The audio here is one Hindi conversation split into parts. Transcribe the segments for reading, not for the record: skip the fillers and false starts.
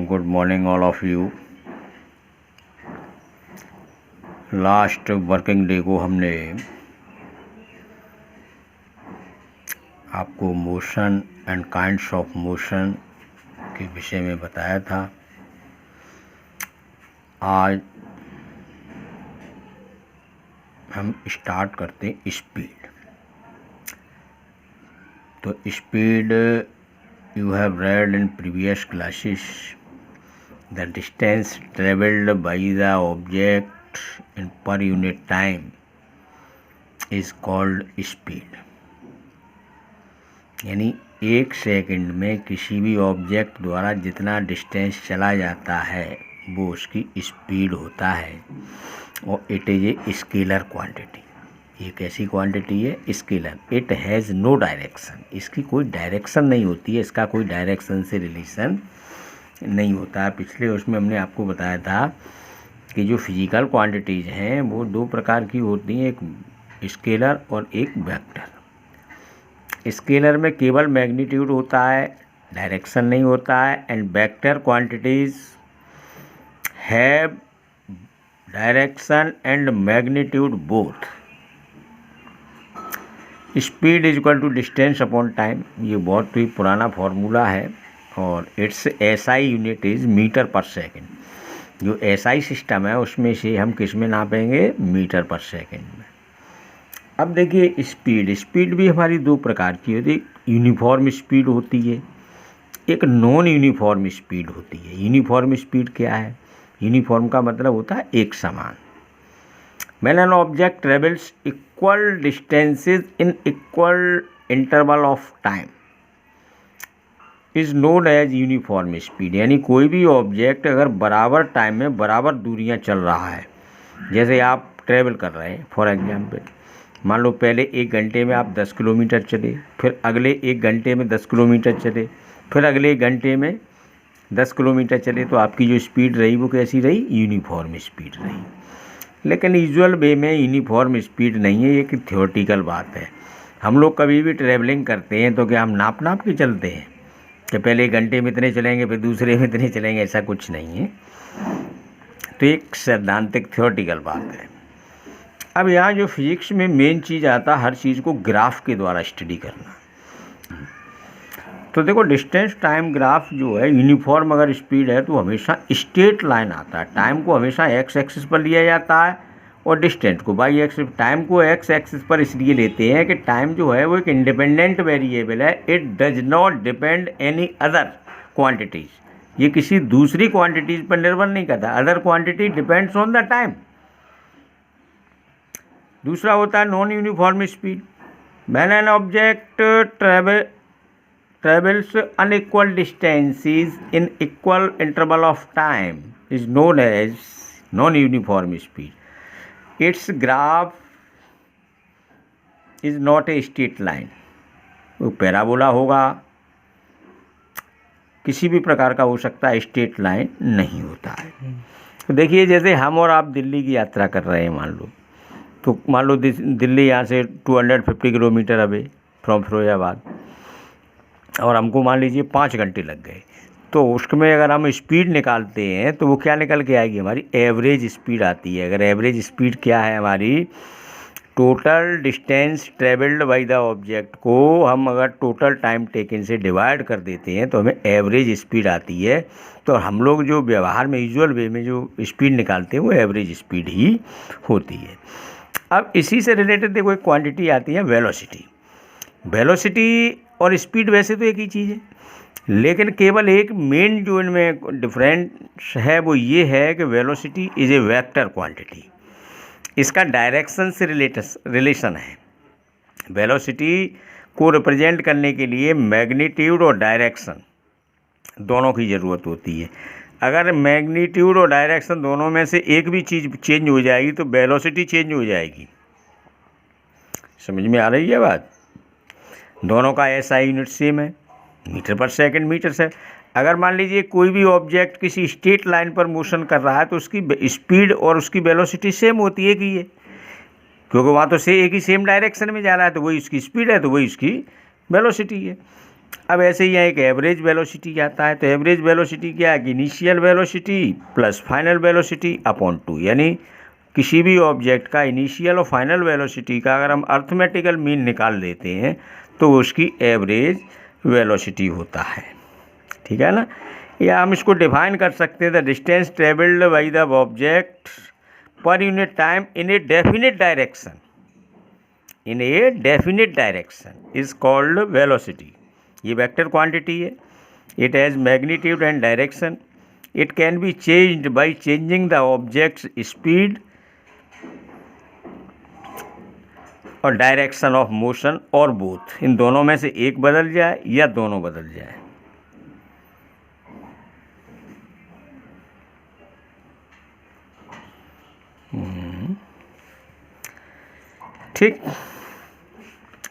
Good morning all of you. Last working day को हमने आपको motion and kinds of motion के विषय में बताया था। आज हम स्टार्ट करते हैं स्पीड। तो speed you have read in previous classes. The distance traveled by the object in per unit time is called speed. यानी एक सेकंड में किसी भी ऑब्जेक्ट द्वारा जितना डिस्टेंस चला जाता है वो उसकी स्पीड होता है, और it is a scalar quantity. ये कैसी क्वांटिटी है? Scalar. It has no direction. इसकी कोई डायरेक्शन नहीं होती है, इसका कोई डायरेक्शन से रिलेशन नहीं होता है। पिछले उसमें हमने आपको बताया था कि जो फिजिकल क्वांटिटीज़ हैं वो दो प्रकार की होती हैं, एक स्केलर और एक वेक्टर। स्केलर में केवल मैग्नीट्यूड होता है, डायरेक्शन नहीं होता है। And vector quantities have direction and magnitude both. Speed is equal to distance upon time. ये बहुत ही पुराना फार्मूला है और its SI unit is metre per second. जो एसआई सिस्टम है उसमें से हम किस में नापेंगे? मीटर पर सेकंड में। अब देखिए स्पीड भी हमारी दो प्रकार की होती है। यूनिफॉर्म स्पीड होती है, एक नॉन यूनिफॉर्म स्पीड होती है। यूनिफॉर्म स्पीड क्या है? यूनिफॉर्म का मतलब होता है एक समान। When an object travels equal distances in equal interval of time is known as uniform speed। यानी कोई भी ऑब्जेक्ट अगर बराबर टाइम में बराबर दूरियां चल रहा है, जैसे आप ट्रेवल कर रहे हैं फॉर एग्जांपल, मान लो पहले 1 घंटे में आप 10 किलोमीटर चले, फिर अगले 1 घंटे में 10 किलोमीटर चले, फिर अगले 1 घंटे में 10 किलोमीटर चले, तो आपकी जो स्पीड रही वो कैसी रही? यूनिफॉर्म स्पीड रही। लेकिन यूजुअल वे में यूनिफॉर्म स्पीड नहीं है, ये एक थ्योरेटिकल बात है। हम लोग कभी भी ट्रैवलिंग करते हैं तो क्या हम नाप के चलते हैं कि पहले 1 घंटे में इतने चलेंगे फिर दूसरे में इतने चलेंगे? ऐसा कुछ नहीं है। तो एक सैद्धांतिक थ्योरेटिकल बात है। अब यहाँ जो फिजिक्स में मेन चीज़ आता है, हर चीज़ को ग्राफ के द्वारा स्टडी करना। तो देखो डिस्टेंस टाइम ग्राफ जो है, यूनिफॉर्म अगर स्पीड है तो हमेशा स्ट्रेट लाइन आता है। टाइम को हमेशा एक्स एक्सिस पर लिया जाता है और डिस्टेंस को वाई एक्सिस। टाइम को एक्स एक्सिस पर इसलिए लेते हैं कि टाइम जो है वो एक इंडिपेंडेंट वेरिएबल है। It does not depend any other quantities. ये किसी दूसरी क्वांटिटीज़ पर निर्भर नहीं करता। Other quantity depends on the time. दूसरा होता है non uniform speed. When an object travels unequal distances in equal interval of time is known as non-uniform speed. Its graph is not a straight line. वो पैराबोला होगा, किसी भी प्रकार का हो सकता है, स्ट्रेट लाइन नहीं होता है। तो देखिए जैसे हम और आप दिल्ली की यात्रा कर रहे हैं मान लो दिल्ली यहाँ से 250 किलोमीटर अवे फ्रॉम फिरोजाबाद, और हमको मान लीजिए 5 घंटे लग गए। तो उसमें अगर हम स्पीड निकालते हैं तो वो क्या निकल के आएगी? हमारी एवरेज स्पीड आती है। अगर एवरेज स्पीड क्या है हमारी? Total distance travelled by the object को हम अगर टोटल टाइम टेकन से डिवाइड कर देते हैं तो हमें एवरेज स्पीड आती है। तो हम लोग जो व्यवहार में यूजुअल वे में जो स्पीड निकालते हैं वो एवरेज स्पीड ही होती है। अब इसी से रिलेटेड देखो एक क्वांटिटी आती है वेलोसिटी। वेलोसिटी और स्पीड वैसे तो एक ही चीज़ है, लेकिन केवल एक मेन जो इनमें डिफरेंस है वो ये है कि velocity is a vector quantity. इसका डायरेक्शन से रिलेशन है। वेलोसिटी को रिप्रेजेंट करने के लिए मैग्नीट्यूड और डायरेक्शन दोनों की ज़रूरत होती है। अगर मैग्नीट्यूड और डायरेक्शन दोनों में से एक भी चीज़ चेंज हो जाएगी तो वेलोसिटी चेंज हो जाएगी। समझ में आ रही है बात? दोनों का एसआई यूनिट सेम है, मीटर पर सेकंड, मीटर से। अगर मान लीजिए कोई भी ऑब्जेक्ट किसी स्ट्रेट लाइन पर मोशन कर रहा है तो उसकी स्पीड और उसकी वेलोसिटी सेम होती है कि ये, क्योंकि वहाँ तो से एक ही सेम डायरेक्शन में जा रहा है, तो वही उसकी स्पीड है तो वही उसकी वेलोसिटी है। अब ऐसे ही यहाँ एक एवरेज वेलोसिटी आता है। तो एवरेज वेलोसिटी क्या है कि initial velocity plus final velocity upon 2, यानी किसी भी ऑब्जेक्ट का इनिशियल और फाइनल वेलोसिटी का अगर हम अर्थमेटिकल मीन निकाल देते हैं तो उसकी एवरेज वेलोसिटी होता है। ठीक है ना। या हम इसको डिफाइन कर सकते हैं, the distance travelled by the object per unit time in a definite direction, in a definite direction is called velocity. ये वेक्टर क्वांटिटी है। It has magnitude and direction. It can be changed by changing the objects speed और डायरेक्शन ऑफ मोशन और बोथ। इन दोनों में से एक बदल जाए या दोनों बदल जाए। ठीक।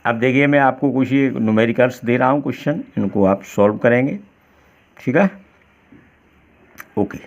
अब देखिए मैं आपको कुछ ये न्यूमेरिकल्स दे रहा हूँ क्वेश्चन, इनको आप सॉल्व करेंगे। ठीक है, ओके।